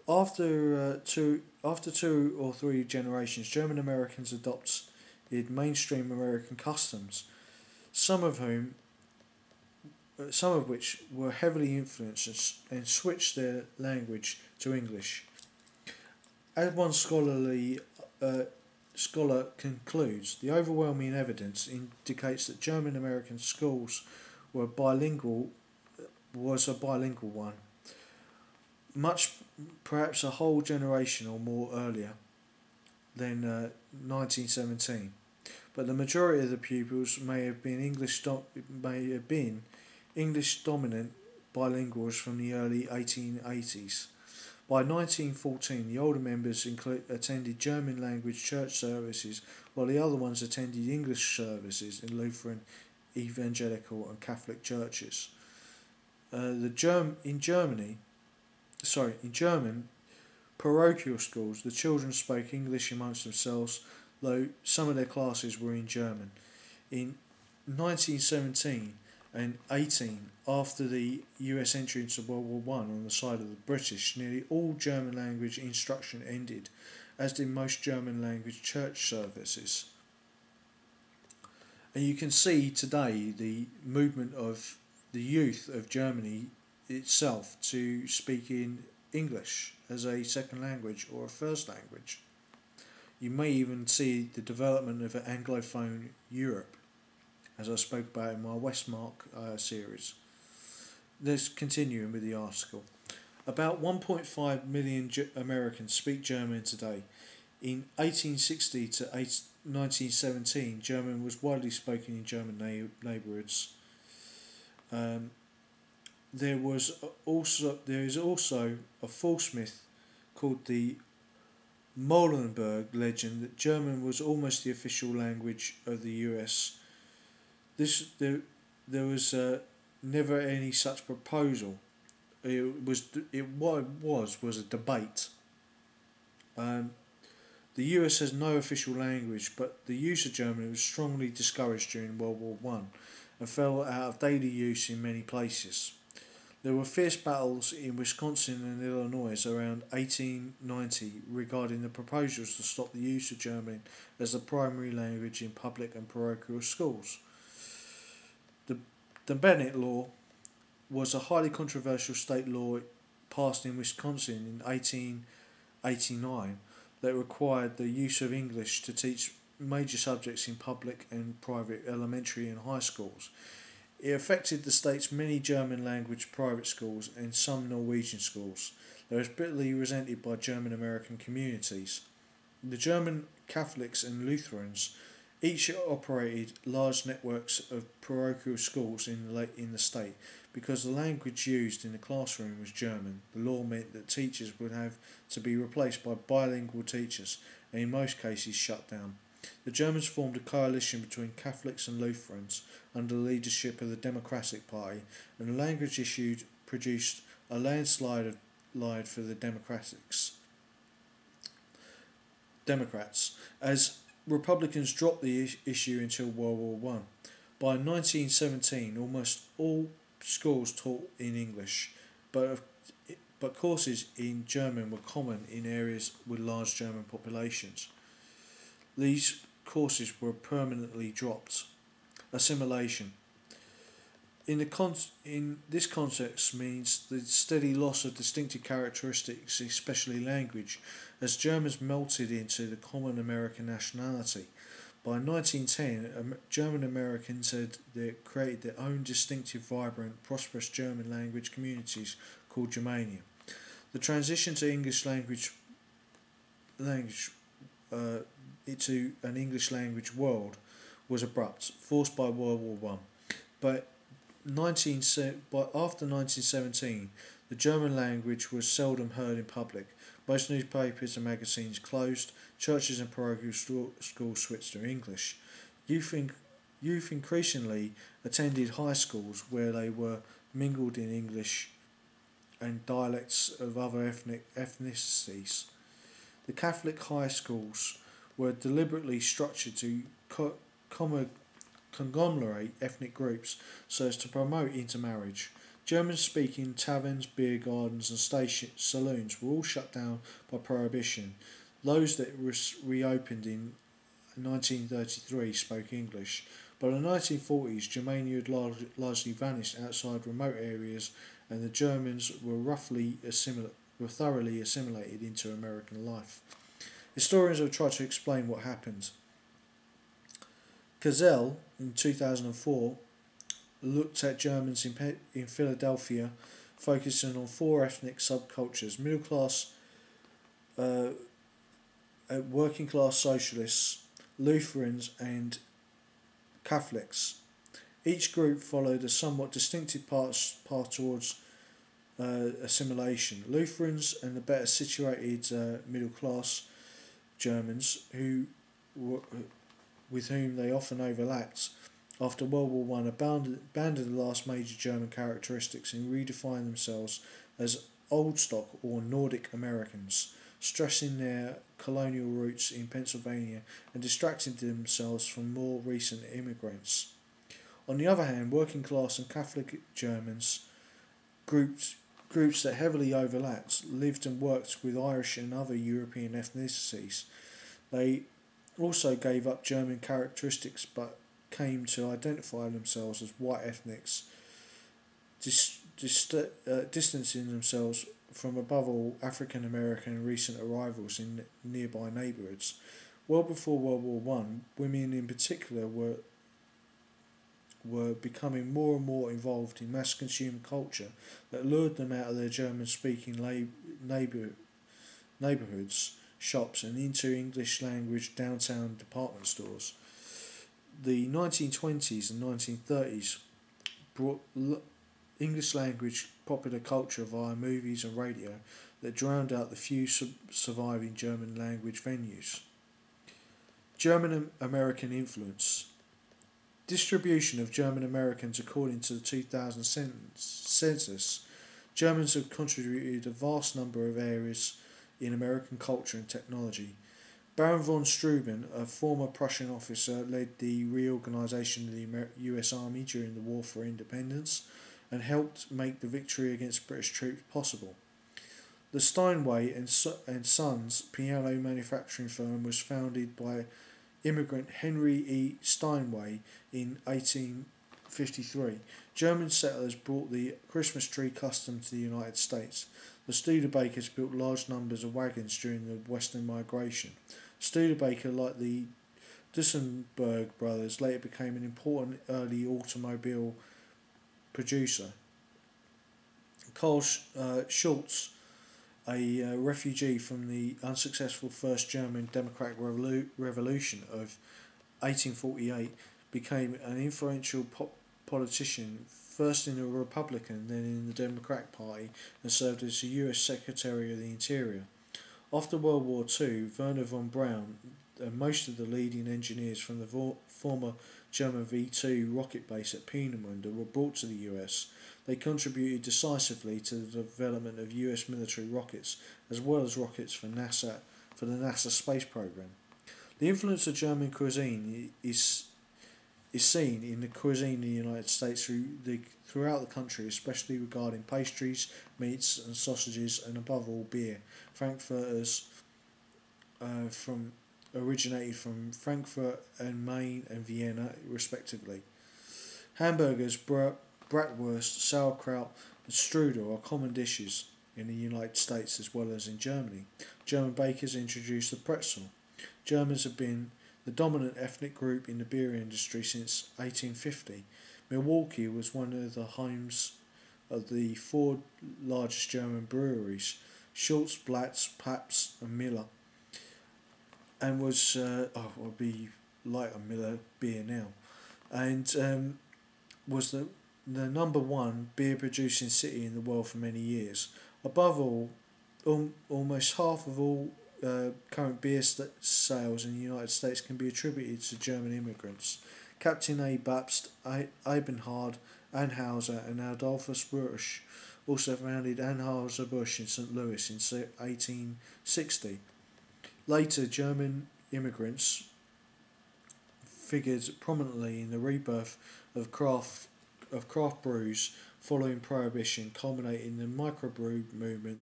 After two or three generations, German Americans adopted mainstream American customs, some of whom some of which were heavily influenced and switched their language to English. As one scholar concludes, the overwhelming evidence indicates that German American schools were bilingual was a bilingual one, much perhaps a whole generation or more earlier than 1917. But the majority of the pupils may have been English dominant bilinguals from the early 1880s. By 1914, the older members attended German language church services, while the other ones attended English services in Lutheran, evangelical, and Catholic churches. In German parochial schools, the children spoke English amongst themselves, though some of their classes were in German. In 1917 and 18, after the US entry into World War One on the side of the British, nearly all German language instruction ended, as did most German language church services. And you can see today the movement of the youth of Germany itself to speak in English as a second language or a first language. You may even see the development of an Anglophone Europe, as I spoke about in my Westmark series. Let's continue with the article. About 1.5 million Americans speak German today. In 1860 to 1917, German was widely spoken in German neighbourhoods. There is also a false myth called the Molenberg legend that German was almost the official language of the US. There was never any such proposal. What it was a debate. The US has no official language, but the use of German was strongly discouraged during World War One, and fell out of daily use in many places. There were fierce battles in Wisconsin and Illinois around 1890 regarding the proposals to stop the use of German as the primary language in public and parochial schools. The Bennett Law was a highly controversial state law passed in Wisconsin in 1889 that required the use of English to teach major subjects in public and private elementary and high schools. It affected the state's many German language private schools and some Norwegian schools. They were bitterly resented by German American communities. The German Catholics and Lutherans each operated large networks of parochial schools in the state. Because the language used in the classroom was German, the law meant that teachers would have to be replaced by bilingual teachers, and in most cases shut down. The Germans formed a coalition between Catholics and Lutherans under the leadership of the Democratic Party, and the language issue produced a landslide for the Democrats, as Republicans dropped the issue until World War One. By 1917, almost all schools taught in English, but courses in German were common in areas with large German populations. These courses were permanently dropped. Assimilation. In this context means the steady loss of distinctive characteristics, especially language, as Germans melted into the common American nationality. By 1910, German Americans had created their own distinctive, vibrant, prosperous German language communities called Germania. The transition to English language into an English language world was abrupt, forced by World War One. But after 1917, the German language was seldom heard in public. Most newspapers and magazines closed. Churches and parochial schools switched to English. Youth increasingly attended high schools where they were mingled in English and dialects of other ethnicities. The Catholic high schools were deliberately structured to conglomerate ethnic groups so as to promote intermarriage. German-speaking taverns, beer gardens and station saloons were all shut down by Prohibition. Those that reopened in 1933 spoke English. By the 1940s, Germania had largely vanished outside remote areas, and the Germans were thoroughly assimilated into American life. Historians have tried to explain what happened. Cazell, in 2004, looked at Germans in Philadelphia, focusing on four ethnic subcultures: middle class, working class socialists, Lutherans, and Catholics. Each group followed a somewhat distinctive path towards assimilation. Lutherans and the better situated middle class Germans, with whom they often overlapped, after World War One, abandoned the last major German characteristics and redefined themselves as Old Stock or Nordic Americans, stressing their colonial roots in Pennsylvania and distracting themselves from more recent immigrants. On the other hand, working class and Catholic Germans, groups that heavily overlapped, lived and worked with Irish and other European ethnicities. They also gave up German characteristics but came to identify themselves as white ethnics, distancing themselves from above all African American and recent arrivals in nearby neighbourhoods. Well before World War One, women in particular were becoming more and more involved in mass consumer culture that lured them out of their German-speaking neighbourhoods, shops, and into English-language downtown department stores. The 1920s and 1930s brought English-language popular culture via movies and radio that drowned out the few surviving German-language venues. German-American influence. Distribution of German Americans according to the 2000 census. Germans have contributed a vast number of areas in American culture and technology. Baron von Steuben, a former Prussian officer, led the reorganization of the US Army during the War for Independence and helped make the victory against British troops possible. The Steinway and Sons piano manufacturing firm was founded by immigrant Henry E. Steinway in 1853. German settlers brought the Christmas tree custom to the United States. The Studebakers built large numbers of wagons during the Western migration. Studebaker, like the Duesenberg brothers, later became an important early automobile producer. Karl Schulz, a refugee from the unsuccessful First German Democratic Revolution of 1848, became an influential politician, first in the Republican, then in the Democratic Party, and served as the US Secretary of the Interior. After World War II, Werner von Braun and most of the leading engineers from the former German V-2 rocket base at Peenemünde were brought to the US. They contributed decisively to the development of US military rockets, as well as rockets for the NASA space program. The influence of German cuisine is seen in the cuisine in the United States throughout the country, especially regarding pastries, meats and sausages, and above all beer. Frankfurters originated from Frankfurt and Maine and Vienna, respectively. Hamburgers, bratwurst, sauerkraut, and strudel are common dishes in the United States as well as in Germany. German bakers introduced the pretzel. Germans have been the dominant ethnic group in the beer industry since 1850. Milwaukee was one of the homes of the four largest German breweries, Schultz, Blatz, Pabst and Miller, and was would be like a Miller beer now, and was the number one beer producing city in the world for many years. Above all, almost half of all current beer sales in the United States can be attributed to German immigrants. Captain A. Pabst, Eberhard, Anheuser and Adolphus Busch also founded Anheuser-Busch in St. Louis in 1860. Later, German immigrants figured prominently in the rebirth of craft brews following Prohibition, culminating in the microbrew movement